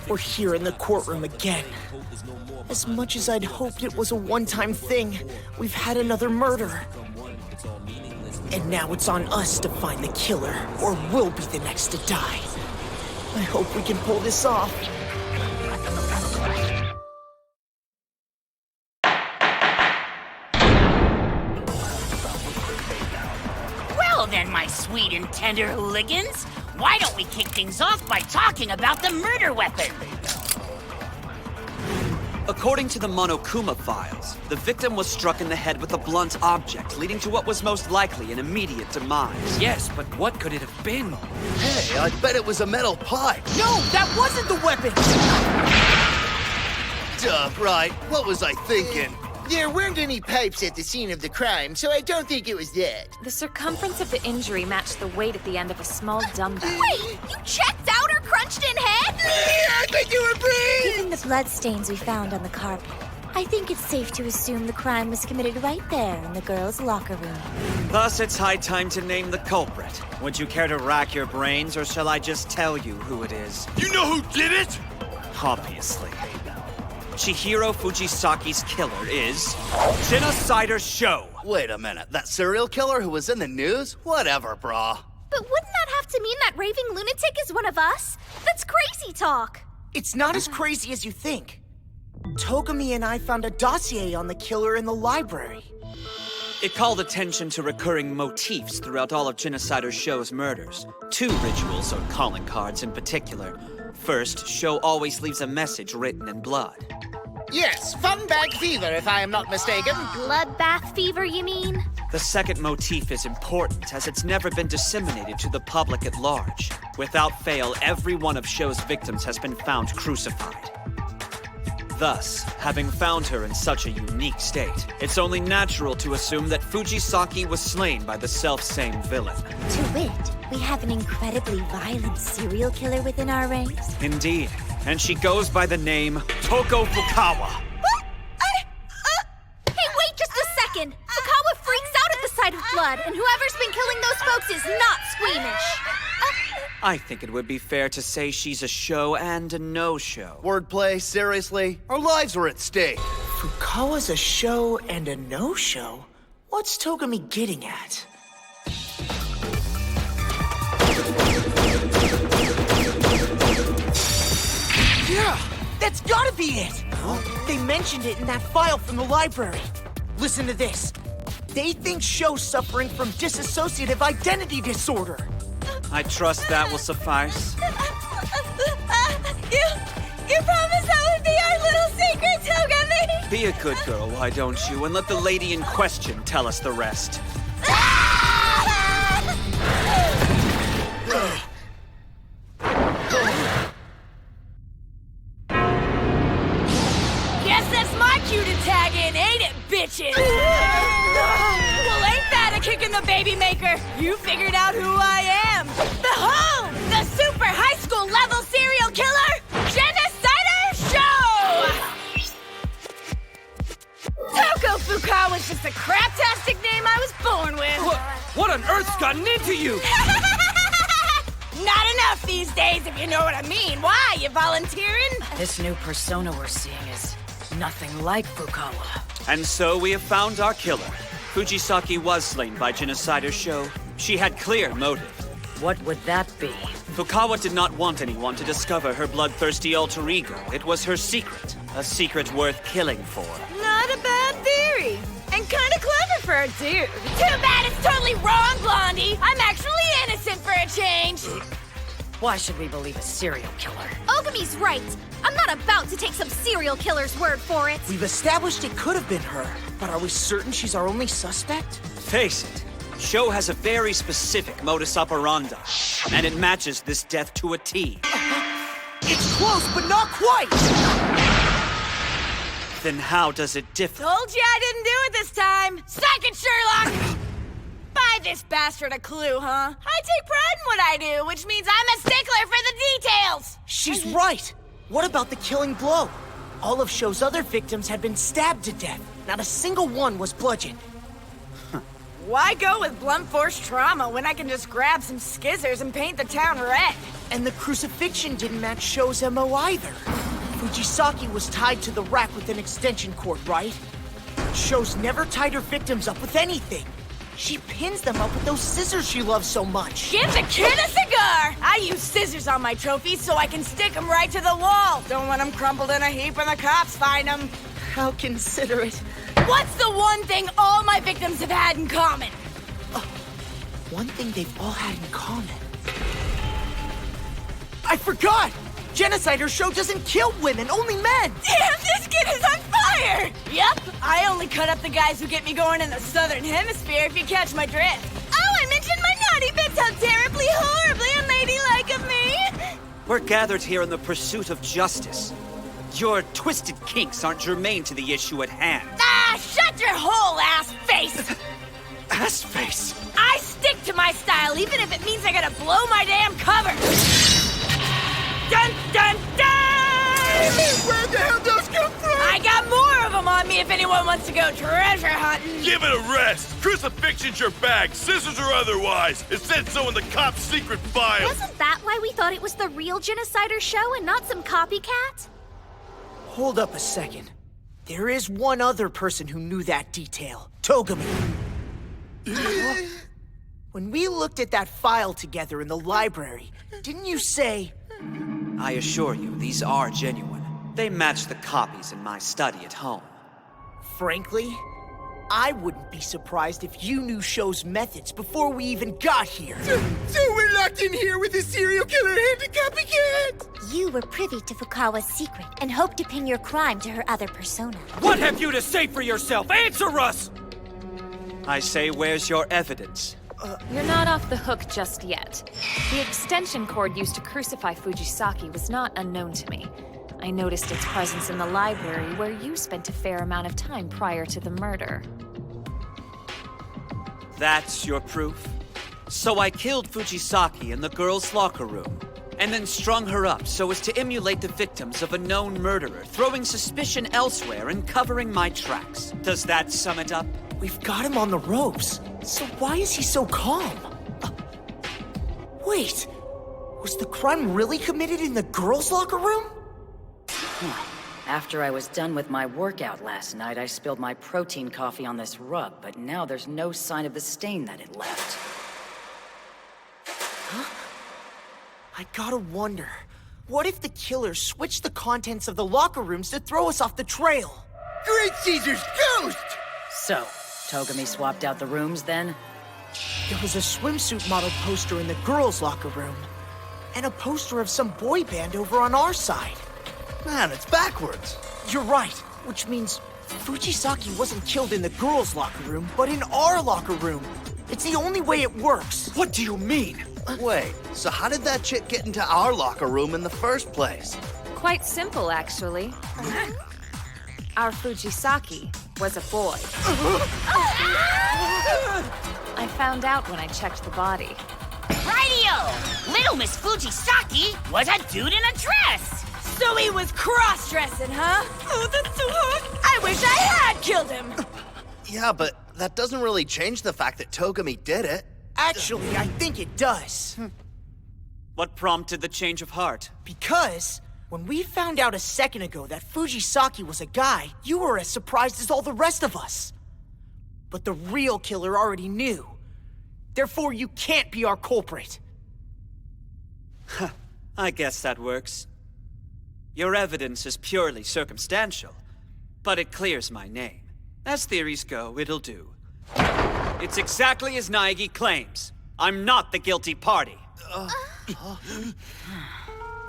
We're here in the courtroom again. As much as I'd hoped it was a one-time thing, we've had another murder. And now it's on us to find the killer, or we'll be the next to die. I hope we can pull this off. Well then, my sweet and tender hooligans, why don't we kick things off by talking about the murder weapon? According to the Monokuma files, the victim was struck in the head with a blunt object, leading to what was most likely an immediate demise. Yes, but what could it have been? Hey, I bet it was a metal pipe. No, that wasn't the weapon! Duh, right. What was I thinking? There weren't any pipes at the scene of the crime, so I don't think it was that. The circumference of the injury matched the weight at the end of a small dumbbell. Wait, you checked out her crunched-in head? I think you were brains! Given the bloodstains we found on the carpet, I think it's safe to assume the crime was committed right there in the girls' locker room. Thus, it's high time to name the culprit. Would you care to rack your brains, or shall I just tell you who it is? You know who did it? Obviously. Chihiro Fujisaki's killer is Genocider Sho. Wait a minute, that serial killer who was in the news? Whatever, brah. But wouldn't that have to mean that raving lunatic is one of us? That's crazy talk. It's not as crazy as you think. Togami and I found a dossier on the killer in the library. It called attention to recurring motifs throughout all of Genocider Sho's murders. 2 rituals, or calling cards in particular. First, Sho always leaves a message written in blood. Yes, fun bag fever, if I am not mistaken. Bloodbath fever, you mean? The second motif is important, as it's never been disseminated to the public at large. Without fail, every one of Sho's victims has been found crucified. Thus, having found her in such a unique state, it's only natural to assume that Fujisaki was slain by the self-same villain. To wit, we have an incredibly violent serial killer within our ranks. Indeed, and she goes by the name Toko Fukawa. Hey, wait just a second! Fukawa freaks out at the sight of blood, and whoever's been killing those folks is not squeamish. I think it would be fair to say she's a show and a no-show. Wordplay, seriously? Our lives are at stake. Fukawa's a show and a no-show? What's Togami getting at? Yeah! That's gotta be it! Huh? They mentioned it in that file from the library. Listen to this. They think Sho's suffering from dissociative identity disorder. I trust that will suffice. You promised that would be our little secret, Togami! Be a good girl, why don't you, and let the lady in question tell us the rest. Guess that's my cue to tag in, ain't it, bitches? Well, ain't that a kick in the baby maker? You figured out who I am. Behold, the super high school level serial killer, Genocider Sho! Toko Fukawa's just a craptastic name I was born with. What on earth's gotten into you? Not enough these days, if you know what I mean. Why, you volunteering? This new persona we're seeing is nothing like Fukawa. And so we have found our killer. Fujisaki was slain by Genocider Sho. She had clear motive. What would that be? Fukawa did not want anyone to discover her bloodthirsty alter ego. It was her secret. A secret worth killing for. Not a bad theory. And kind of clever for a dude. Too bad it's totally wrong, Blondie. I'm actually innocent for a change. Why should we believe a serial killer? Ogami's right. I'm not about to take some serial killer's word for it. We've established it could have been her, but are we certain she's our only suspect? Face it, Sho has a very specific modus operandi, and it matches this death to a T. It's close, but not quite! Then how does it differ? Told you I didn't do it this time. Psych it, Sherlock! Buy this bastard a clue, huh? I take pride in what I do, which means I'm a stickler for the details! She's right! What about the killing blow? All of Sho's other victims had been stabbed to death. Not a single one was bludgeoned. Why go with blunt force trauma when I can just grab some skizzers and paint the town red? And the crucifixion didn't match Sho's MO either. Fujisaki was tied to the rack with an extension cord, right? Sho's never tied her victims up with anything. She pins them up with those scissors she loves so much. Give the kid a cigar! I use scissors on my trophies so I can stick them right to the wall. Don't want them crumpled in a heap when the cops find them. How considerate. What's the one thing all my victims have had in common? One thing they've all had in common. I forgot! Genocider Sho doesn't kill women, only men! Damn, this kid is on fire! Yep, I only cut up the guys who get me going in the southern hemisphere, if you catch my drift. Oh, I mentioned my naughty bits! How terribly, horribly unladylike of me! We're gathered here in the pursuit of justice. Your twisted kinks aren't germane to the issue at hand. Ah, shut your whole ass face! Ass face? I stick to my style, even if it means I gotta blow my damn cover! Dun, dun, dun! Where the hell those come from? I got more of them on me if anyone wants to go treasure hunting! Give it a rest! Crucifixion's your bag, scissors or otherwise! It said so in the cop's secret file! Wasn't that why we thought it was the real Genocider Sho and not some copycat? Hold up a second. There is one other person who knew that detail. Togami. When we looked at that file together in the library, didn't you say... I assure you, these are genuine. They match the copies in my study at home. Frankly, I wouldn't be surprised if you knew Sho's methods before we even got here. So we're locked in here with a serial killer and a copycat? You were privy to Fukawa's secret and hoped to pin your crime to her other persona. What have you to say for yourself? Answer us! I say, where's your evidence? You're not off the hook just yet. The extension cord used to crucify Fujisaki was not unknown to me. I noticed its presence in the library where you spent a fair amount of time prior to the murder. That's your proof? So I killed Fujisaki in the girls' locker room, and then strung her up so as to emulate the victims of a known murderer, throwing suspicion elsewhere and covering my tracks. Does that sum it up? We've got him on the ropes. So why is he so calm? Wait, was the crime really committed in the girls' locker room? After I was done with my workout last night, I spilled my protein coffee on this rug, but now there's no sign of the stain that it left. I gotta wonder, what if the killer switched the contents of the locker rooms to throw us off the trail? Great Caesar's ghost! So, Togami swapped out the rooms then? There was a swimsuit model poster in the girls' locker room, and a poster of some boy band over on our side. Man, it's backwards. You're right, which means Fujisaki wasn't killed in the girls' locker room, but in our locker room. It's the only way it works. What do you mean? Wait, so how did that chick get into our locker room in the first place? Quite simple, actually. Our Fujisaki was a boy. I found out when I checked the body. Radio! Little Miss Fujisaki was a dude in a dress! So he was cross-dressing, huh? Oh, that's so hot! I wish I had killed him! Yeah, but that doesn't really change the fact that Togami did it. Actually, I think it does. What prompted the change of heart? Because when we found out a second ago that Fujisaki was a guy, you were as surprised as all the rest of us. But the real killer already knew. Therefore, you can't be our culprit. I guess that works. Your evidence is purely circumstantial, but it clears my name. As theories go, it'll do. It's exactly as Naegi claims. I'm not the guilty party.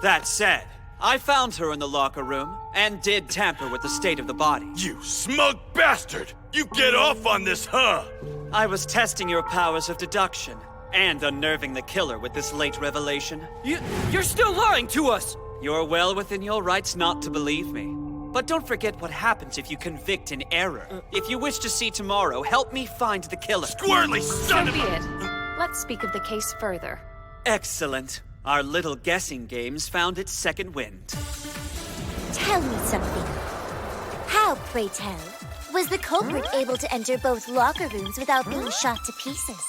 That said, I found her in the locker room and did tamper with the state of the body. You smug bastard! You get off on this, huh? I was testing your powers of deduction and unnerving the killer with this late revelation. You're still lying to us! You're well within your rights not to believe me. But don't forget what happens if you convict in error. If you wish to see tomorrow, help me find the killer. Squirrely So son of be a... it. Let's speak of the case further. Excellent. Our little guessing games found its second wind. Tell me something. How, pray tell, Was the culprit able to enter both locker rooms without being shot to pieces?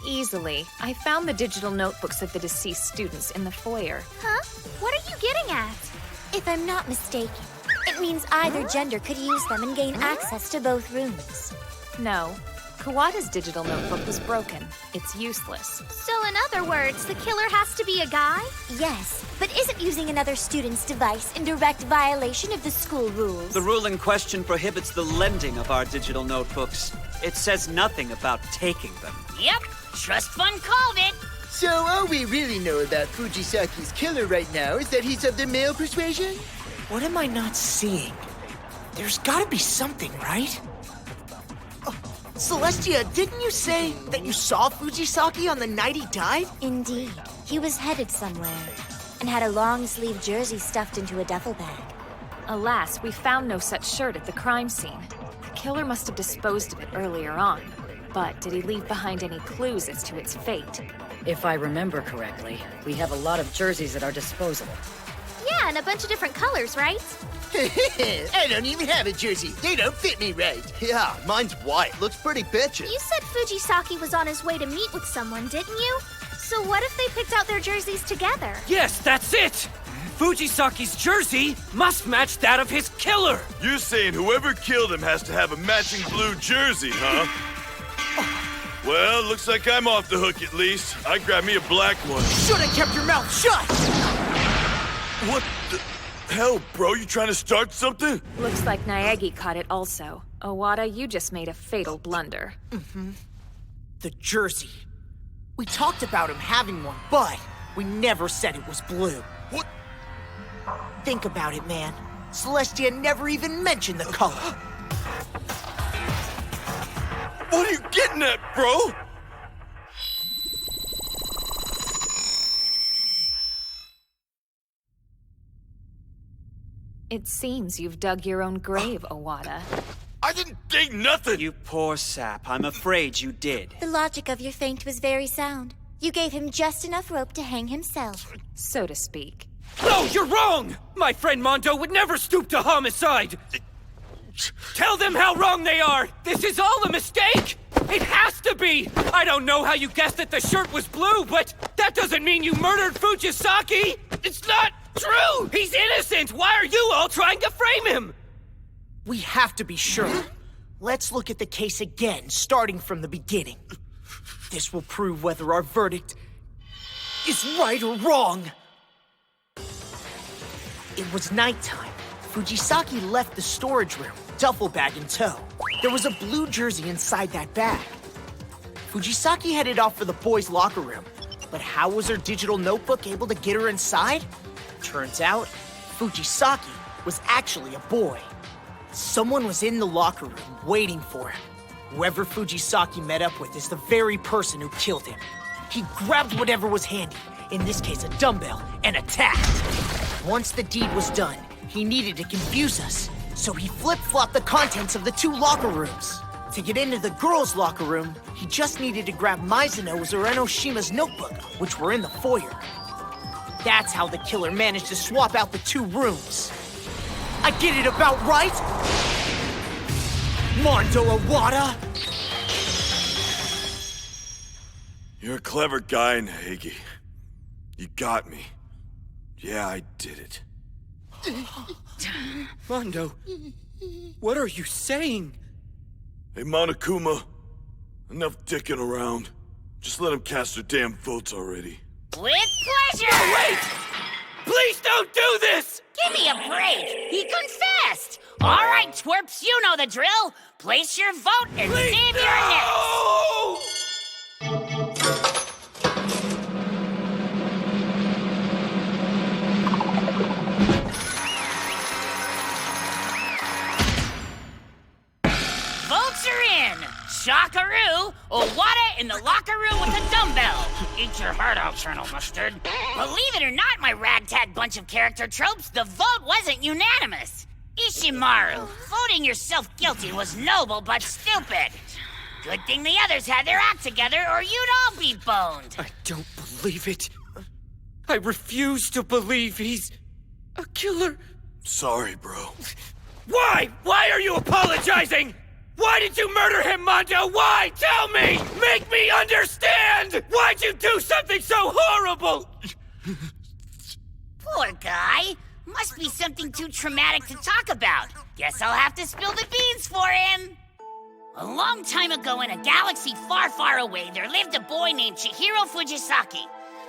Easily. I found the digital notebooks of the deceased students in the foyer. Huh? What are you getting at? If I'm not mistaken, it means either gender could use them and gain access to both rooms. No. Kawada's digital notebook was broken. It's useless. So in other words, the killer has to be a guy? Yes, but isn't using another student's device in direct violation of the school rules? The rule in question prohibits the lending of our digital notebooks. It says nothing about taking them. Yep, trust fund called it. So all we really know about Fujisaki's killer right now is that he's of the male persuasion? What am I not seeing? There's gotta be something, right? Oh, Celestia, didn't you say that you saw Fujisaki on the night he died? Indeed. He was headed somewhere and had a long-sleeved jersey stuffed into a duffel bag. Alas, we found no such shirt at the crime scene. The killer must have disposed of it earlier on. But did he leave behind any clues as to its fate? If I remember correctly, we have a lot of jerseys at our disposal. Yeah, and a bunch of different colors, right? I don't even have a jersey. They don't fit me right. Yeah, mine's white. Looks pretty bitchin'. You said Fujisaki was on his way to meet with someone, didn't you? So what if they picked out their jerseys together? Yes, that's it! Fujisaki's jersey must match that of his killer! You're saying whoever killed him has to have a matching blue jersey, huh? Well, looks like I'm off the hook at least. I grabbed me a black one. Should have kept your mouth shut! What the hell, bro? You trying to start something? Looks like Naegi caught it also. Owada, you just made a fatal blunder. The jersey. We talked about him having one, but we never said it was blue. What? Think about it, man. Celestia never even mentioned the color. What are you getting at, bro? It seems you've dug your own grave, Owada. I didn't dig nothing! You poor sap. I'm afraid you did. The logic of your feint was very sound. You gave him just enough rope to hang himself. So to speak. No, you're wrong! My friend Mondo would never stoop to homicide! Tell them how wrong they are! This is all a mistake! It has to be! I don't know how you guessed that the shirt was blue, but that doesn't mean you murdered Fujisaki! It's not true! He's innocent! Why are you all trying to frame him? We have to be sure. Let's look at the case again, starting from the beginning. This will prove whether our verdict is right or wrong. It was nighttime. Fujisaki left the storage room, duffel bag in tow. There was a blue jersey inside that bag. Fujisaki headed off for the boys' locker room. But how was her digital notebook able to get her inside? Turns out, Fujisaki was actually a boy. Someone was in the locker room waiting for him. Whoever Fujisaki met up with is the very person who killed him. He grabbed whatever was handy, in this case a dumbbell, and attacked. Once the deed was done, he needed to confuse us, so he flip-flopped the contents of the two locker rooms. To get into the girls' locker room, he just needed to grab Mizuno's or Enoshima's notebook, which were in the foyer. That's how the killer managed to swap out the two rooms. I get it about right? Mondo Owada? You're a clever guy, Naegi. You got me. Yeah, I did it. Mondo, what are you saying? Hey, Monokuma, enough dicking around. Just let him cast their damn votes already. With pleasure! Wait! Please don't do this! Give me a break! He confessed! All right, twerps, you know the drill. Place your vote and Please, save your necks. no! Votes are in. Shockaroo, Owada in the locker room with a dumbbell. Eat your heart out, Colonel Mustard. Believe it or not, my ragtag bunch of character tropes, the vote wasn't unanimous. Ishimaru, voting yourself guilty was noble but stupid. Good thing the others had their act together or you'd all be boned. I don't believe it. I refuse to believe he's a killer. Sorry, bro. Why? Why are you apologizing? Why did you murder him, Mondo? Why? Tell me! Make me understand! Why'd you do something so horrible? Poor guy. Must be something too traumatic to talk about. Guess I'll have to spill the beans for him. A long time ago in a galaxy far, far away, there lived a boy named Chihiro Fujisaki.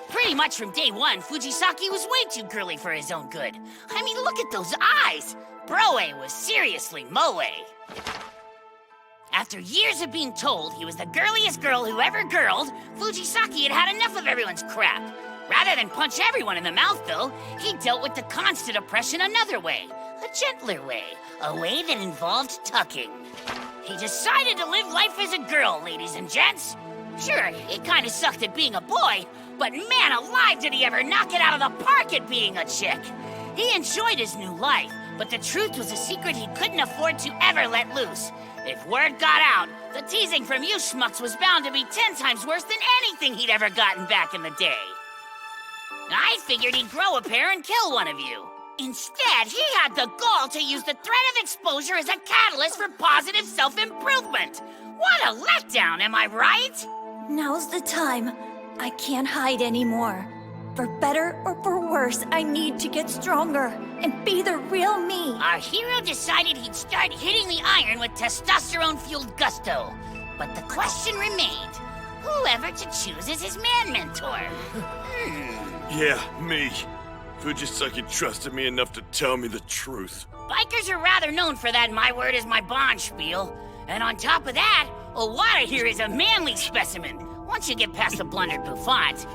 Pretty much from day one, Fujisaki was way too girly for his own good. I mean, look at those eyes! Broe was seriously moe. After years of being told he was the girliest girl who ever girled, Fujisaki had had enough of everyone's crap. Rather than punch everyone in the mouth, though, he dealt with the constant oppression another way. A gentler way. A way that involved tucking. He decided to live life as a girl, ladies and gents. Sure, it kinda sucked at being a boy, but man alive did he ever knock it out of the park at being a chick. He enjoyed his new life, but the truth was a secret he couldn't afford to ever let loose. If word got out, the teasing from you schmucks was bound to be 10 times worse than anything he'd ever gotten back in the day. I figured he'd grow a pair and kill one of you. Instead, he had the gall to use the threat of exposure as a catalyst for positive self-improvement. What a letdown, am I right? Now's the time. I can't hide anymore. For better or for worse, I need to get stronger and be the real me. Our hero decided he'd start hitting the iron with testosterone-fueled gusto. But the question remained, whoever to choose as his man mentor? Yeah, me. Fujisaki trusted me enough to tell me the truth. Bikers are rather known for that my word is my bond spiel. And on top of that, Owada here is a manly specimen. Once you get past the blundered bouffant,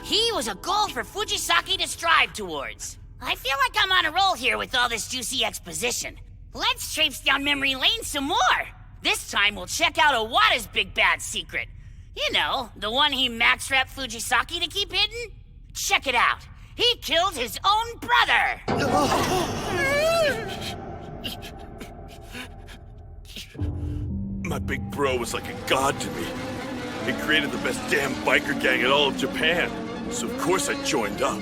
he was a goal for Fujisaki to strive towards. I feel like I'm on a roll here with all this juicy exposition. Let's traipse down memory lane some more. This time we'll check out Owada's big bad secret. You know, the one he max-wrapped Fujisaki to keep hidden? Check it out. He killed his own brother! My big bro was like a god to me. He created the best damn biker gang in all of Japan, so of course I joined up.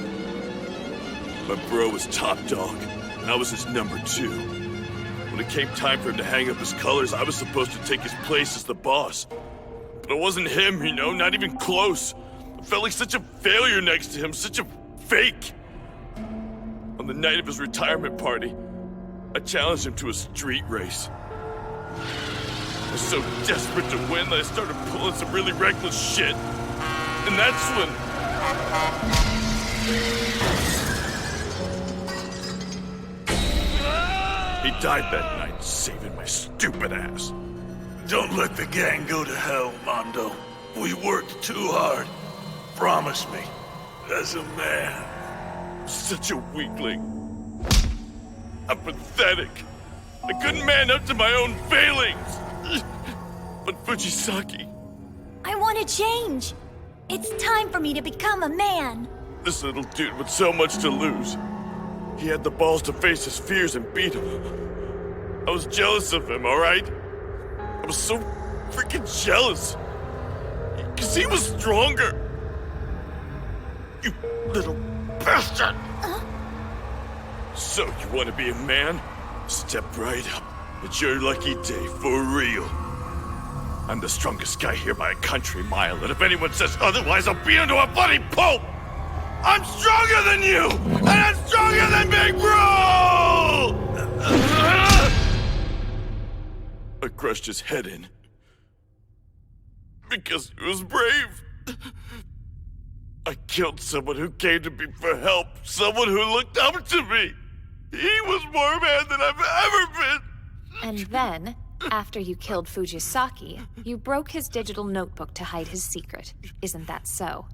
My bro was top dog, and I was his number 2. When it came time for him to hang up his colors, I was supposed to take his place as the boss. But it wasn't him, you know, not even close. I felt like such a failure next to him, such a fake. On the night of his retirement party, I challenged him to a street race. I was so desperate to win that I started pulling some really reckless shit. And that's when... He died that night, saving my stupid ass. Don't let the gang go to hell, Mondo. We worked too hard. Promise me, as a man. Such a weakling. I'm pathetic. I couldn't man up to my own failings. But Fujisaki... I want to change. It's time for me to become a man. This little dude with so much to lose. He had the balls to face his fears and beat him. I was jealous of him, alright? I was so freaking jealous. Because he was stronger. You little bastard! So you want to be a man? Step right up. It's your lucky day, for real. I'm the strongest guy here by a country mile, and if anyone says otherwise, I'll beat him to a bloody pulp! I'm stronger than you! And I'm stronger than Big Bro! I crushed his head in. Because he was brave. I killed someone who came to me for help. Someone who looked up to me. He was more man than I've ever been. And then, after you killed Fujisaki, you broke his digital notebook to hide his secret. Isn't that so?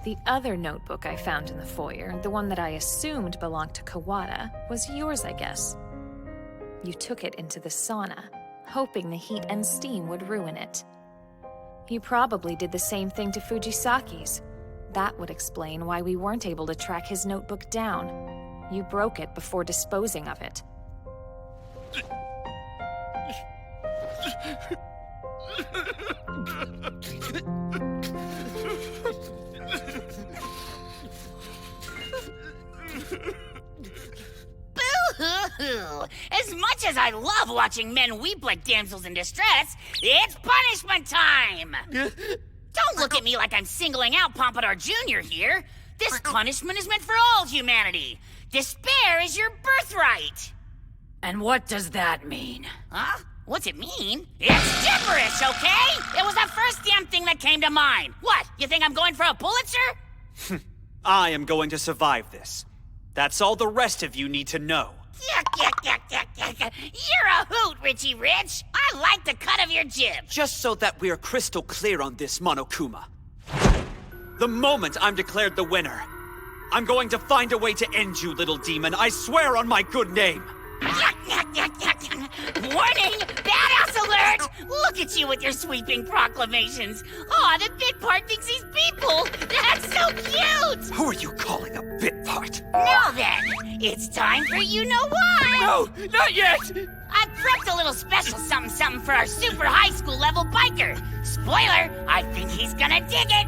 The other notebook I found in the foyer, the one that I assumed belonged to Kawada, was yours, I guess. You took it into the sauna, hoping the heat and steam would ruin it. You probably did the same thing to Fujisaki's. That would explain why we weren't able to track his notebook down. You broke it before disposing of it. Boo-hoo-hoo! As much as as I love watching men weep like damsels in distress, it's punishment time! Don't look at me like I'm singling out Pompadour Jr. here. This punishment is meant for all humanity. Despair is your birthright. And what does that mean? Huh? What's it mean? It's gibberish, okay? It was the first damn thing that came to mind. What, you think I'm going for a Pulitzer? I am going to survive this. That's all the rest of you need to know. You're a hoot, Richie Rich. I like the cut of your jib. Just so that we're crystal clear on this, Monokuma. The moment I'm declared the winner, I'm going to find a way to end you, little demon. I swear on my good name. Warning! Badass alert! Look at you with your sweeping proclamations. Aw, the bit part thinks he's people. That's so cute! Who are you calling a bit part? Now then, it's time for you know why. No, not yet! I prepped a little special something for our super high school level biker. Spoiler, I think he's gonna dig it.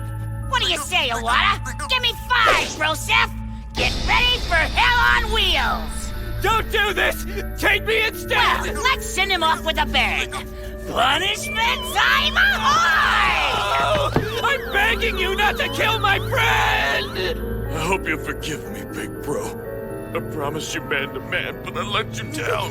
What do you say, Iwata? Give me 5, Broseph! Get ready for hell on wheels! Don't do this! Take me instead! Well, let's send him off with a bang. Punishment time ahoy! Oh, I'm begging you not to kill my friend! I hope you'll forgive me, big bro. I promised you man to man, but I let you down.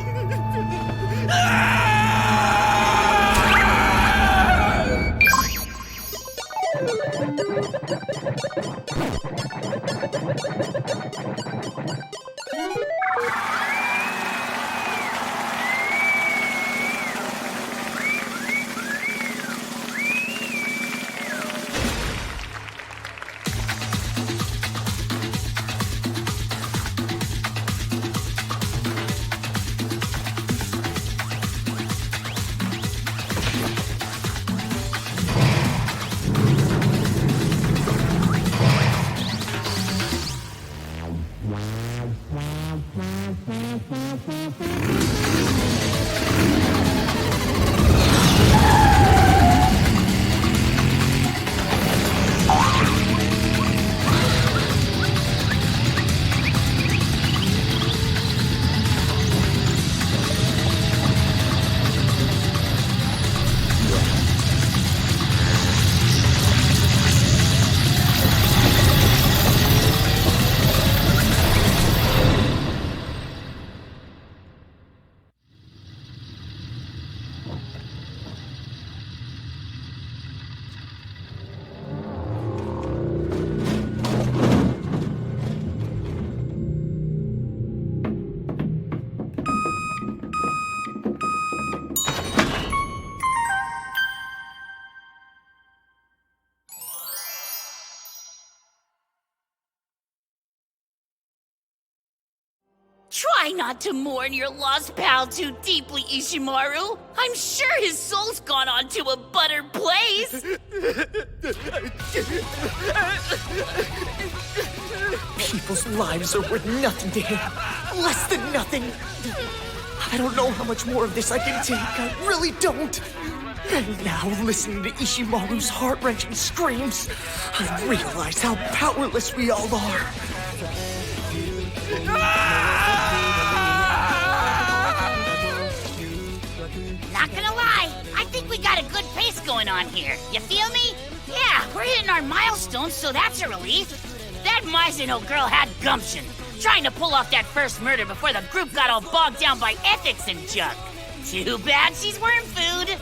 Try not to mourn your lost pal too deeply, Ishimaru. I'm sure his soul's gone on to a better place. People's lives are worth nothing to him. Less than nothing. I don't know how much more of this I can take. I really don't. And now, listening to Ishimaru's heart-wrenching screams, I realize how powerless we all are. Not gonna lie, I think we got a good pace going on here. You feel me? Yeah, we're hitting our milestones, so that's a relief. That Mizuno girl had gumption, trying to pull off that first murder before the group got all bogged down by ethics and junk. Too bad she's worm food.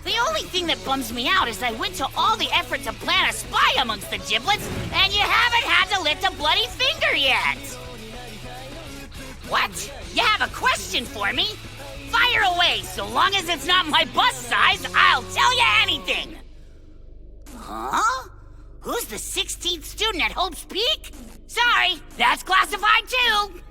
The only thing that bums me out is I went to all the effort to plant a spy amongst the giblets, and you haven't had to lift a bloody finger yet. What? You have a question for me? Fire away, so long as it's not my bust size, I'll tell you anything. Huh? Who's the 16th student at Hope's Peak? Sorry, that's classified too.